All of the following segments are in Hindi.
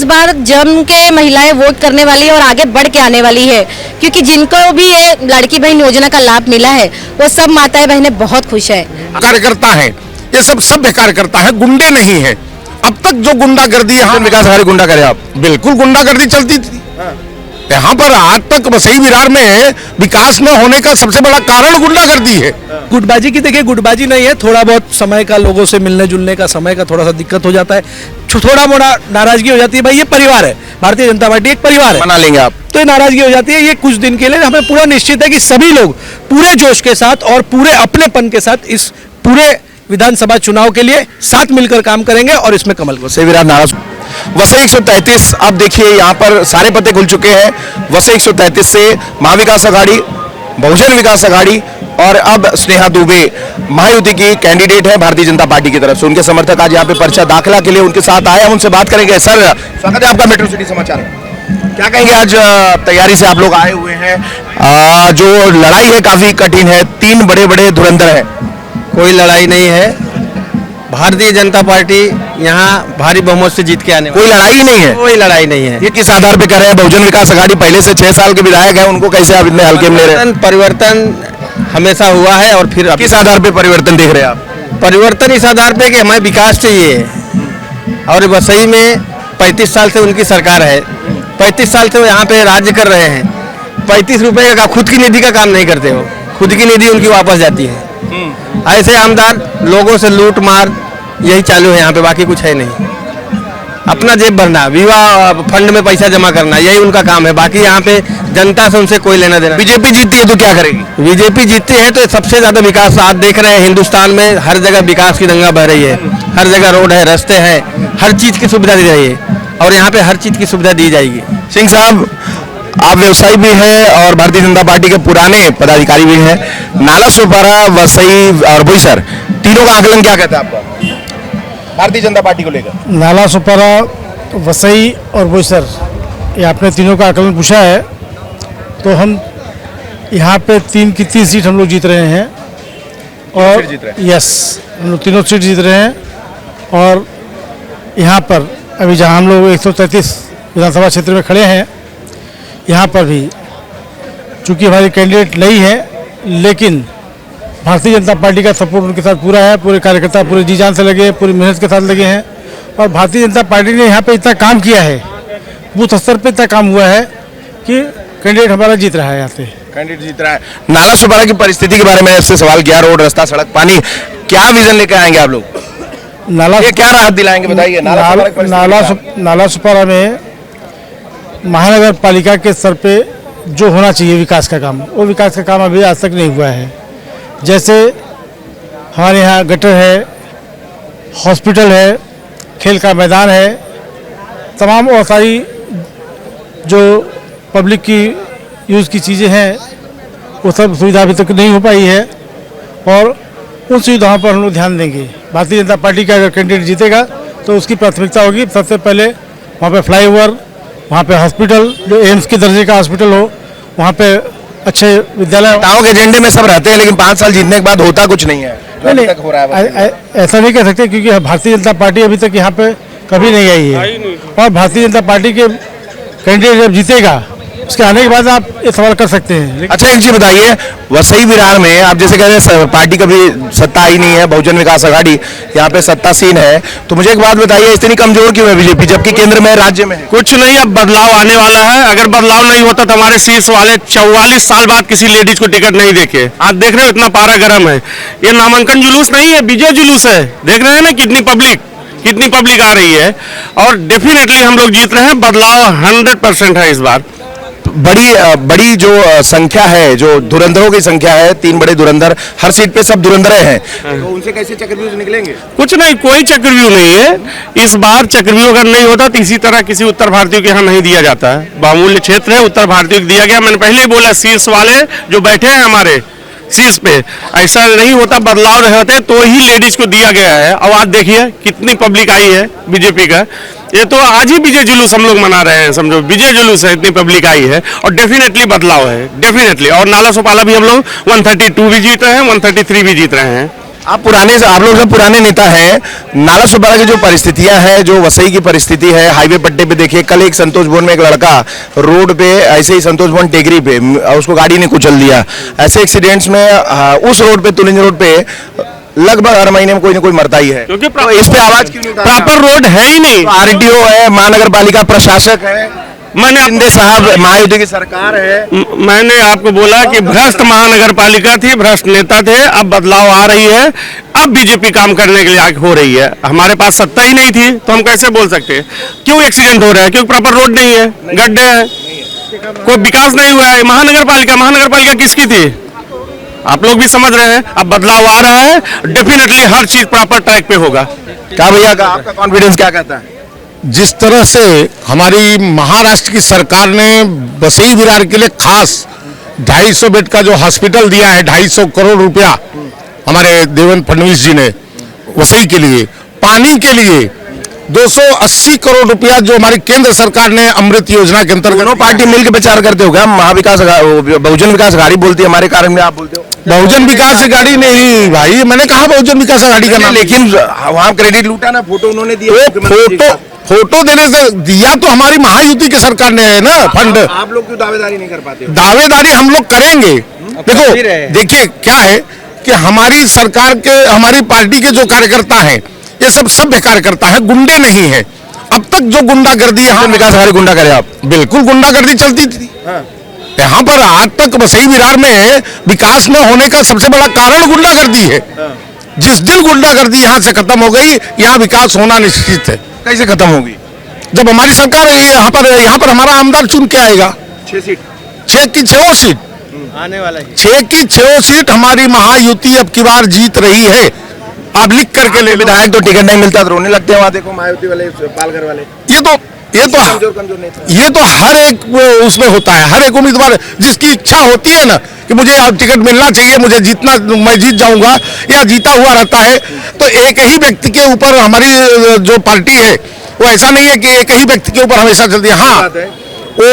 बार जम के महिलाएं वोट करने वाली है और आगे बढ़ के आने वाली है, क्योंकि जिनको भी ये लड़की बहन योजना का लाभ मिला है वो सब माताएं बहनें बहुत खुश है। कार्यकर्ता है, ये सब सभ्य कार्यकर्ता है, गुंडे नहीं है। अब तक जो गुंडागर्दी यहाँ विकास अघाड़ी गुंडा करे, आप बिल्कुल गुंडागर्दी चलती थी यहाँ पर। आज तक वसई विरार में विकास न होने का सबसे बड़ा कारण गुंडागर्दी है। गुटबाजी की देखिए, गुटबाजी नहीं है, थोड़ा बहुत समय का, लोगों से मिलने जुलने का समय का थोड़ा सा दिक्कत हो जाता है, थोड़ा मोड़ा नाराजगी हो जाती है। भाई ये परिवार है, भारतीय जनता पार्टी एक परिवार है, मना लेंगे आप, तो ये नाराजगी हो जाती है। ये कुछ दिन के लिए हमें पूरा निश्चित है कि सभी लोग पूरे जोश के साथ और पूरे अपनेपन के साथ इस पूरे विधानसभा चुनाव के लिए साथ मिलकर काम करेंगे और इसमें कमल को वसई विरार नाराज। वसई 133, अब देखिए यहाँ पर सारे पत्ते खुल चुके हैं। वसई 133 से महाविकास अघाड़ी, बहुजन विकास अघाड़ी और अब स्नेहा दुबे महायुति की कैंडिडेट है भारतीय जनता पार्टी की तरफ से। उनके समर्थक आज यहाँ पे पर्चा दाखिला के लिए उनके साथ आए, हम उनसे बात करेंगे। सर, स्वागत है आपका मेट्रो सिटी समाचार। क्या कहेंगे, आज तैयारी से आप लोग आए हुए हैं, जो लड़ाई है काफी कठिन है, 3 बड़े बड़े धुरंधर है। कोई लड़ाई नहीं है, भारतीय जनता पार्टी यहाँ भारी बहुमत से जीत के आने। कोई लड़ाई ही नहीं है, कोई लड़ाई नहीं है। ये किस आधार पे कर रहे हैं? बहुजन विकास अघाड़ी पहले से 6 साल के विधायक हैं, उनको कैसे आप इतने हल्के में ले रहे हैं? परिवर्तन हमेशा हुआ है और फिर किस आधार पे परिवर्तन देख रहे हैं आप? परिवर्तन इस आधार पे कि हमें विकास चाहिए, और वसई में 35 साल से उनकी सरकार है, 35 साल से वो यहाँ पे राज्य कर रहे हैं। 35 रुपए का खुद की निधि का काम नहीं करते हो, खुद की निधि उनकी वापस जाती है। ऐसे आमदार लोगों से लूट मार यही चालू है यहाँ पे, बाकी कुछ है नहीं। अपना जेब भरना, विवाह फंड में पैसा जमा करना, यही उनका काम है। बाकी यहाँ पे जनता से उनसे कोई लेना देना। बीजेपी जीतती है तो क्या करेगी? बीजेपी जीतती है तो सबसे ज्यादा विकास आप देख रहे हैं हिंदुस्तान में, हर जगह विकास की गंगा बह रही है, हर जगह रोड है, रास्ते हैं, हर चीज की सुविधा दी रही है और यहाँ पे हर चीज की सुविधा दी जाएगी। सिंह साहब, आप व्यवसायी भी हैं और भारतीय जनता पार्टी के पुराने पदाधिकारी भी हैं। नाला सुपारा, वसई और बोईसर, तीनों का आकलन क्या कहता है आपका भारतीय जनता पार्टी को लेकर? नाला सुपारा, वसई और बोईसर, ये आपने तीनों का आकलन पूछा है, तो हम यहाँ पे 3 की 3 सीट हम लोग जीत रहे हैं। और यस, हम लोग तीनों सीट जीत रहे हैं। और यहाँ पर अभी जहाँ हम लोग 133 विधानसभा क्षेत्र में खड़े हैं, यहाँ पर भी चूँकि हमारी कैंडिडेट नई है, लेकिन भारतीय जनता पार्टी का सपोर्ट उनके साथ पूरा है। पूरे कार्यकर्ता पूरे जी जान से लगे हैं, पूरी मेहनत के साथ लगे हैं। और भारतीय जनता पार्टी ने यहाँ पे इतना काम किया है, बूथ स्तर पे इतना काम हुआ है कि कैंडिडेट हमारा जीत रहा है। यहाँ से कैंडिडेट जीत रहा है। नाला सुपारा की परिस्थिति के बारे में इससे सवाल किया, रोड, रास्ता, सड़क, पानी, क्या विजन लेकर आएंगे आप लोग? ये क्या राहत दिलाएंगे बताइए? नाला सुपारा में महानगर पालिका के स्तर पे जो होना चाहिए विकास का काम, वो विकास का काम अभी आज तक नहीं हुआ है। जैसे हमारे यहाँ गटर है, हॉस्पिटल है, खेल का मैदान है, तमाम और सारी जो पब्लिक की यूज़ की चीज़ें हैं वो सब सुविधा अभी तक नहीं हो पाई है। और उन सुविधाओं पर हम लोग ध्यान देंगे। भारतीय जनता पार्टी का अगर कैंडिडेट जीतेगा तो उसकी प्राथमिकता होगी सबसे पहले वहाँ पे फ्लाईओवर, वहाँ पे हॉस्पिटल, जो एम्स के दर्जे का हॉस्पिटल हो, वहाँ पे अच्छे विद्यालय। नेताओं के एजेंडे में सब रहते हैं, लेकिन 5 साल जीतने के बाद होता कुछ नहीं है। नहीं, तक हो रहा है ऐसा नहीं कह सकते, क्योंकि भारतीय जनता पार्टी अभी तक यहाँ पे कभी नहीं आई है। और भारतीय जनता पार्टी के कैंडिडेट जब जीतेगा उसके आने के बाद आप ये सवाल कर सकते हैं। अच्छा, एक चीज बताइए, वसई विरार में आप जैसे कह रहे हैं पार्टी कभी सत्ता आई नहीं है, बहुजन विकास अघाड़ी यहाँ पे सत्तासीन है, तो मुझे एक बात बताइए, इतनी कमजोर क्यों है बीजेपी, जबकि केंद्र में, राज्य में? कुछ नहीं, अब बदलाव आने वाला है। अगर बदलाव नहीं होता तो हमारे शीर्ष वाले 44 साल बाद किसी लेडीज को टिकट नहीं देखे। आज देख रहे हो इतना पारा गर्म है। ये नामांकन जुलूस नहीं है, विजय जुलूस है। देख रहे हैं ना कितनी पब्लिक आ रही है, और डेफिनेटली हम लोग जीत रहे हैं। बदलाव 100% है इस बार। बड़ी जो संख्या है, जो धुरंधरों की संख्या है, 3 बड़े धुरंधर, हर सीट पे सब धुरंधर हैं, तो उनसे कैसे चक्रव्यूह निकलेंगे? कुछ नहीं, कोई चक्रव्यूह नहीं है इस बार। चक्रव्यूह अगर नहीं होता तो इसी तरह किसी उत्तर भारतीय के यहाँ नहीं दिया जाता है। बहुमूल्य क्षेत्र है, उत्तर भारतीय को दिया गया। मैंने पहले ही बोला, शीर्ष वाले जो बैठे हैं हमारे शीर्ष पे, ऐसा नहीं होता, बदलाव रहते तो ही लेडीज को दिया गया है। और आज देखिए कितनी पब्लिक आई है बीजेपी का। ये तो आज ही विजय जुलूस हम लोग मना रहे हैं, समझो विजय जुलूस है, इतनी पब्लिक आई है। और डेफिनेटली बदलाव है, डेफिनेटली। और नाला सुपारा भी हम लोग 132 भी जीत रहे हैं, 133 भी जीत रहे हैं। आप लोग सब पुराने नेता हैं। नाला सुपारा की जो परिस्थितियां हैं, जो वसई की परिस्थिति है, हाईवे पट्टे पे देखिए, कल एक संतोष भवन में एक लड़का रोड पे ऐसे ही संतोष भवन टेकरी पे उसको गाड़ी ने कुचल दिया। ऐसे एक्सीडेंट्स में उस रोड पे, तुलिंज रोड पे लगभग हर महीने में कोई ना कोई मरता ही है। क्योंकि तो इस पे आवाज क्यों नहीं उठाते? प्रॉपर रोड है ही नहीं। आरटीओ है, महानगर पालिका प्रशासक है, शिंदे साहब, महायुति की सरकार है। मैंने आपको बोला कि भ्रष्ट महानगर पालिका थी, भ्रष्ट नेता थे, अब बदलाव आ रही है, अब बीजेपी काम करने के लिए आगे हो रही है। हमारे पास सत्ता ही नहीं थी तो हम कैसे बोल सकते हैं? क्यों एक्सीडेंट हो रहा है? क्योंकि प्रॉपर रोड नहीं है, गड्ढे हैं, कोई विकास नहीं हुआ है। महानगर पालिका किसकी थी? आप लोग भी समझ रहे हैं। अब बदलाव आ रहा है, डेफिनेटली हर चीज प्रॉपर ट्रैक पे होगा। क्या भैया का आपका कॉन्फिडेंस क्या कहता है? जिस तरह से हमारी महाराष्ट्र की सरकार ने वसई विरार के लिए खास 250 बेड का जो हॉस्पिटल दिया है, 250 करोड़ रुपया हमारे देवेंद्र फडणवीस जी ने वसई के लिए, पानी के लिए 280 करोड़ रुपया जो हमारी केंद्र सरकार ने अमृत योजना के अंतर्गत। दोनों पार्टी मिलकर प्रचार करते हो क्या? बहुजन विकास अघाड़ी बोलती है, हमारे कारण में आप बोलते हो बहुजन विकास अघाड़ी नहीं भाई, मैंने कहा बहुजन विकास अघाड़ी का नाम, लेकिन वहां क्रेडिट लूटा ना, फोटो उन्होंने दिया। फोटो देने से दिया तो हमारी महायुति की सरकार ने है ना फंड। आप लोग क्यों दावेदारी नहीं कर पाते? दावेदारी हम लोग करेंगे। देखो देखिए क्या है कि हमारी सरकार के, हमारी पार्टी के जो कार्यकर्ता हैं, ये सब सभ्य कार्यकर्ता हैं, गुंडे नहीं हैं। अब तक जो गुंडागर्दी यहाँ विकास अघाड़ी गुंडा करे आप? बिल्कुल गुंडागर्दी चलती थी यहाँ पर। आज तक वसई विरार में विकास न होने का सबसे बड़ा कारण गुंडागर्दी है। जिस दिन गुंडागर्दी यहाँ से खत्म हो गई, यहाँ विकास होना निश्चित है। कैसे खत्म होगी? जब हमारी सरकार है, यहाँ पर हमारा आमदार चुन के आएगा। 6 सीट, 6 की 6 सीट आने वाला है। 6 की 6 सीट हमारी महायुति अब की बार जीत रही है। आप लिख करके ले। विधायक तो टिकट नहीं मिलता तो रोने लगते हैं वहां, देखो महायुति वाले, पालघर वाले। ये तो हर एक उसमें होता है, हर एक उम्मीदवार जिसकी इच्छा होती है ना कि मुझे अब टिकट मिलना चाहिए, मुझे जीतना, मैं जीत जाऊंगा, या जीता हुआ रहता है। तो एक ही व्यक्ति के ऊपर हमारी जो पार्टी है वो ऐसा नहीं है कि एक ही व्यक्ति के ऊपर हमेशा चलती है। हाँ, वो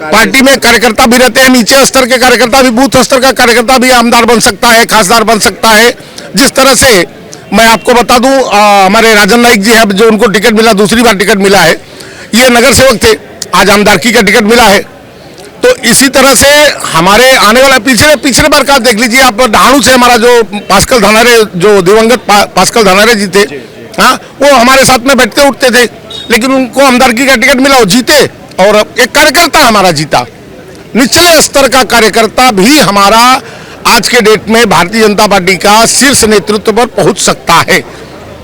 पार्टी में कार्यकर्ता भी रहते हैं, नीचे स्तर के कार्यकर्ता भी, बूथ स्तर का कार्यकर्ता भी आमदार बन सकता है, खासदार बन सकता है। जिस तरह से मैं आपको बता दूं, हमारे राजन नाइक जी है, जो उनको टिकट मिला, दूसरी बार टिकट मिला है, ये नगर सेवक थे, आज आमदारकी का टिकट मिला है। तो इसी तरह से हमारे आने वाला पिछले बार का देख लीजिए आप, ढाणू से हमारा जो पास्कल धनारे, जो दिवंगत पास्कल धनारे जी थे, हाँ, वो हमारे साथ में बैठते उठते थे, लेकिन उनको आमदारकी का टिकट मिला, वो जीते। और एक कार्यकर्ता हमारा जीता, निचले स्तर का कार्यकर्ता भी हमारा आज के डेट में भारतीय जनता पार्टी का शीर्ष नेतृत्व पर पहुंच सकता है।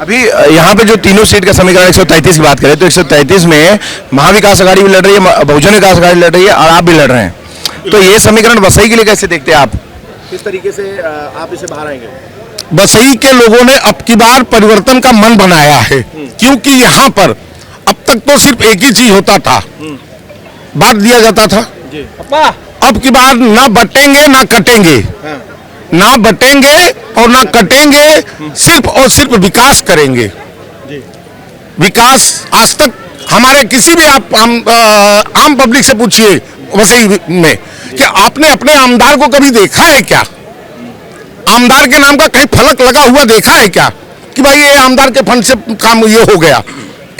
अभी यहाँ पे जो तीनों सीट का समीकरण 133 की बात करें तो 133 में महाविकास अघाड़ी भी लड़ रही है, बहुजन विकास अघाड़ी लड़ रही है, और आप भी लड़ रहे हैं। तो ये समीकरण वसई के लिए कैसे देखते हैं आप? किस तरीके से आप इसे बाहर आएंगे? वसई के लोगों ने अब की बार परिवर्तन का मन बनाया है, क्योंकि यहाँ पर अब तक तो सिर्फ एक ही चीज होता था, बांट दिया जाता था। अब की बार ना बटेंगे ना कटेंगे, ना बटेंगे और ना कटेंगे, सिर्फ और सिर्फ विकास करेंगे। विकास आज तक हमारे किसी भी आप आम पब्लिक से पूछिए वसई में कि आपने अपने आमदार को कभी देखा है क्या? आमदार के नाम का कहीं फलक लगा हुआ देखा है क्या कि भाई ये आमदार के फंड से काम ये हो गया?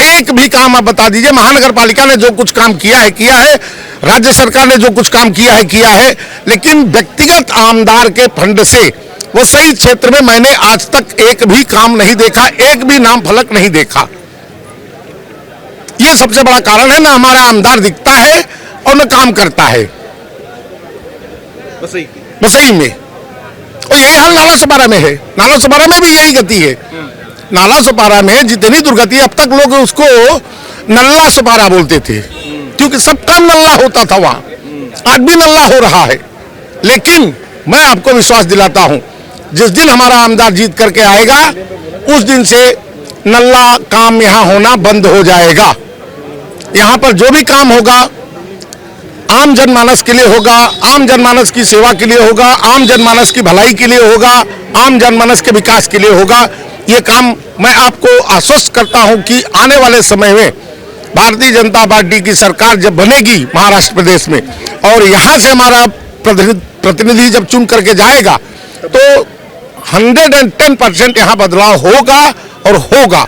एक भी काम आप बता दीजिए। महानगर पालिका ने जो कुछ काम किया है, राज्य सरकार ने जो कुछ काम किया है, लेकिन व्यक्तिगत आमदार के फंड से वसई क्षेत्र में मैंने आज तक एक भी काम नहीं देखा, एक भी नाम फलक नहीं देखा। ये सबसे बड़ा कारण है, ना हमारा आमदार दिखता है और न काम करता है वसई में। और यही हाल नाला सुपारा में है। नाला सुपारा में भी यही गति है। नाला सुपारा में जितनी दुर्गति, अब तक लोग उसको नल्ला सुपारा बोलते थे, क्योंकि सब काम नल्ला होता था वहां, आज भी नल्ला हो रहा है। लेकिन मैं आपको विश्वास दिलाता हूं, जिस दिन हमारा आमदार जीत करके आएगा, उस दिन से नल्ला काम यहां होना बंद हो जाएगा। यहां पर जो भी काम होगा आम जनमानस के लिए होगा, आम जनमानस की सेवा के लिए होगा, आम जनमानस की भलाई के लिए होगा, आम जनमानस के विकास के लिए होगा। ये काम मैं आपको आश्वस्त करता हूं कि आने वाले समय में भारतीय जनता पार्टी की सरकार जब बनेगी महाराष्ट्र प्रदेश में, और यहां से हमारा प्रतिनिधि जब चुन करके जाएगा, तो 110% यहाँ बदलाव होगा और होगा।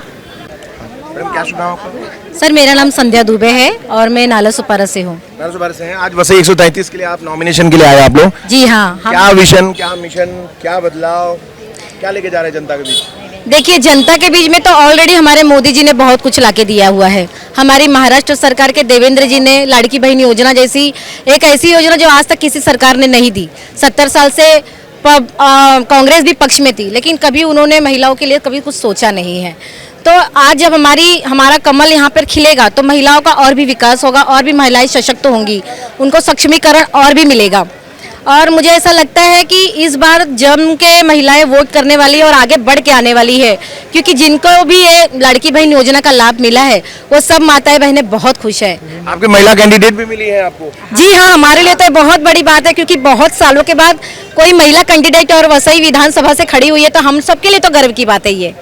मैडम क्या सुना आपको? सर मेरा नाम संध्या दुबे है और मैं नाला सुपारा से हूँ। से हैं। आज वसई 133 के लिए आप नॉमिनेशन के लिए आए आप लोग। जी हाँ, क्या विजन, क्या मिशन, क्या बदलाव, क्या लेके जा रहे हैं जनता के बीच? देखिए जनता के बीच में तो ऑलरेडी हमारे मोदी जी ने बहुत कुछ लाके दिया हुआ है। हमारी महाराष्ट्र सरकार के देवेंद्र जी ने लाड़की बहन योजना जैसी एक ऐसी योजना जो आज तक किसी सरकार ने नहीं दी। 70 साल से कांग्रेस भी पक्ष में थी, लेकिन कभी उन्होंने महिलाओं के लिए कभी कुछ सोचा नहीं है। तो आज जब हमारा कमल यहाँ पर खिलेगा तो महिलाओं का और भी विकास होगा, और भी महिलाएं सशक्त होंगी, उनको सक्षमीकरण और भी मिलेगा। और मुझे ऐसा लगता है कि इस बार जम के महिलाएं वोट करने वाली है और आगे बढ़ के आने वाली है, क्योंकि जिनको भी ये लाड़की बहन योजना का लाभ मिला है वो सब माताएं बहनें बहुत खुश है। आपके महिला कैंडिडेट भी मिली है आपको? जी हाँ, हमारे लिए तो बहुत बड़ी बात है, क्योंकि बहुत सालों के बाद कोई महिला कैंडिडेट और वसई विधानसभा से खड़ी हुई है, तो हम सबके लिए तो गर्व की बात है ये।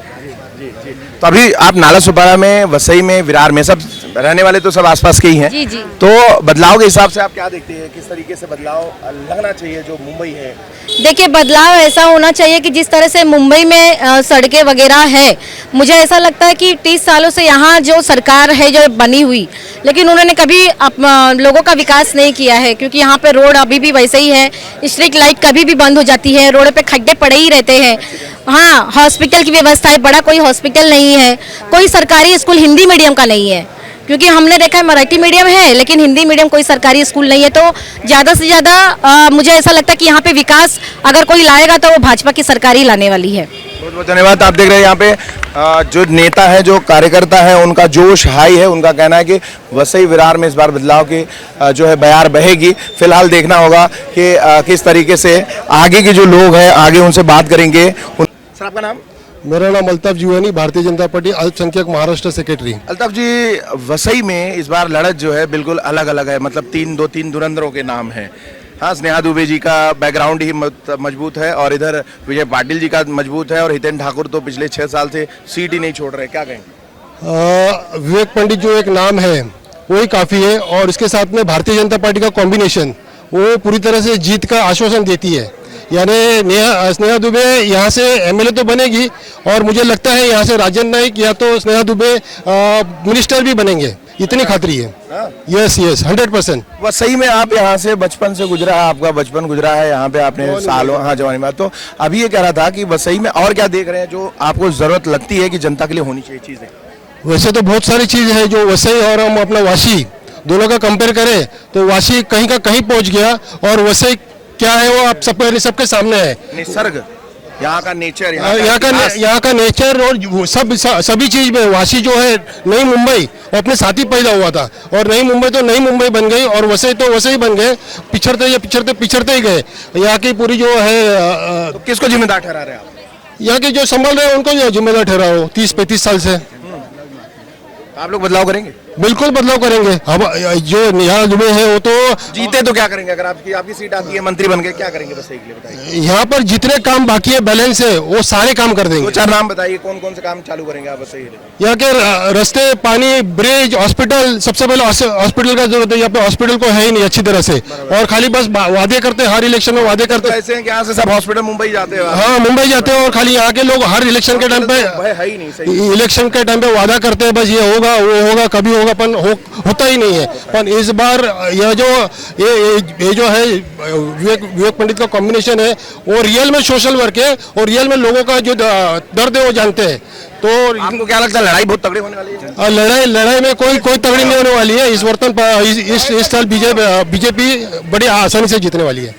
तो अभी आप नाला सुपारा में, वसई में, विरार में सब रहने वाले तो सब आसपास के ही हैं। जी जी। तो बदलाव के हिसाब से आप क्या देखते हैं, किस तरीके से बदलाव लगना चाहिए जो मुंबई है? देखिए बदलाव ऐसा होना चाहिए कि जिस तरह से मुंबई में सड़कें वगैरह है, मुझे ऐसा लगता है कि 30 सालों से यहाँ जो सरकार है जो बनी हुई, लेकिन उन्होंने कभी लोगों का विकास नहीं किया है, क्योंकि यहाँ पे रोड अभी भी वैसे ही है, स्ट्रीट लाइट कभी भी बंद हो जाती है, रोड पे खड्डे पड़े ही रहते हैं। हाँ, हॉस्पिटल की व्यवस्था है, बड़ा कोई हॉस्पिटल नहीं है, कोई सरकारी स्कूल हिंदी मीडियम का नहीं है, क्योंकि हमने देखा है मराठी मीडियम है लेकिन हिंदी मीडियम कोई सरकारी स्कूल नहीं है। तो ज़्यादा से ज़्यादा मुझे ऐसा लगता है कि यहाँ पे विकास अगर कोई लाएगा तो वो भाजपा की सरकार ही लाने वाली है। बहुत बहुत धन्यवाद। आप देख रहे हैं यहाँ पे जो नेता है, जो कार्यकर्ता है, उनका जोश हाई है। उनका कहना है कि वसई विरार में इस बार बदलाव की जो है बयार बहेगी। फिलहाल देखना होगा कि किस तरीके से आगे के जो लोग हैं आगे उनसे बात करेंगे। सर आपका नाम? मेरा नाम अल्ताफ जीवानी, भारतीय जनता पार्टी अल्पसंख्यक महाराष्ट्र सेक्रेटरी। अल्ताफ जी, वसई में इस बार लड़त जो है बिल्कुल अलग अलग है, मतलब तीन धुरंधरों के नाम हैं। हाँ, स्नेहा दुबे जी का बैकग्राउंड ही मजबूत है और इधर विजय पाटिल जी का मजबूत है, और हितेन ठाकुर तो पिछले 6 साल से सीट ही नहीं छोड़ रहे। क्या कहें? विवेक पंडित जो एक नाम है वही काफ़ी है, और इसके साथ में भारतीय जनता पार्टी का कॉम्बिनेशन वो पूरी तरह से जीत का आश्वासन देती है। यानी स्नेहा दुबे यहाँ से एमएलए तो बनेगी, और मुझे लगता है यहाँ से राजन नाइक या तो स्नेहा दुबे मिनिस्टर भी बनेंगे, इतनी खातरी है। यस 100%। वसई में आप यहाँ से बचपन से गुजरा है, आपका बचपन गुजरा है यहाँ पे, आपने सालों, हाँ जवानी में। तो अभी ये कह रहा था कि वसई में और क्या देख रहे हैं जो आपको जरूरत लगती है कि जनता के लिए होनी चाहिए चीजें? वैसे तो बहुत सारी चीज़ है जो वसई और हम अपना वाशी दोनों का कंपेयर करें तो वाशी कहीं का कहीं पहुँच गया, और वसई क्या है वो आप सबके सामने है। निसर्ग, यहाँ का नेचर, यहाँ का नेचर और सभी चीज में वाशी जो है नई मुंबई अपने साथ ही पैदा हुआ था, और नई मुंबई तो नई मुंबई बन गई, और वसई तो वसई बन गए। पिछड़ते ही गए। यहाँ की पूरी जो है तो किसको जिम्मेदार ठहरा रहे हैं आप? यहाँ के जो संभाल रहे हैं उनको जिम्मेदार ठहराओ। 30-35 साल से आप लोग बदलाव करेंगे? बिल्कुल बदलाव करेंगे। अब जो नेहा दुबे है वो तो जीते तो क्या करेंगे? अगर आपकी सीट आती है, मंत्री बन गए, क्या करेंगे वसई के लिए बताइए? यहाँ पर जितने काम बाकी है बैलेंस है वो सारे काम कर देंगे। 2-4 नाम बताइए, कौन कौन से काम चालू करेंगे आप वसई के लिए? यहाँ के रास्ते, पानी, ब्रिज, हॉस्पिटल, सबसे पहले हॉस्पिटल का जरूरत है। यहाँ पे हॉस्पिटल को है ही नहीं अच्छी तरह से, और खाली बस वादे करते, हर इलेक्शन में वादे करते। तो ऐसे हैं कि यहाँ से सब हॉस्पिटल मुंबई जाते हैं। हाँ, मुंबई जाते हैं, और खाली यहाँ के लोग हर इलेक्शन के टाइम पे है ही नहीं, सही इलेक्शन के टाइम पे वादा करते हैं, बस ये होगा वो होगा, कभी होगा, पर होता ही नहीं है। पर इस बार यह जो है विवेक पंडित का कॉम्बिनेशन है वो रियल में सोशल वर्क है, और रियल में लोगों का जो दर्द है वो जानते हैं। तो आपको क्या लगता है लड़ाई बहुत तगड़ी होने वाली है? लड़ाई में कोई तगड़ी नहीं होने वाली है। इस साल बीजेपी बड़ी आसानी से जीतने वाली है।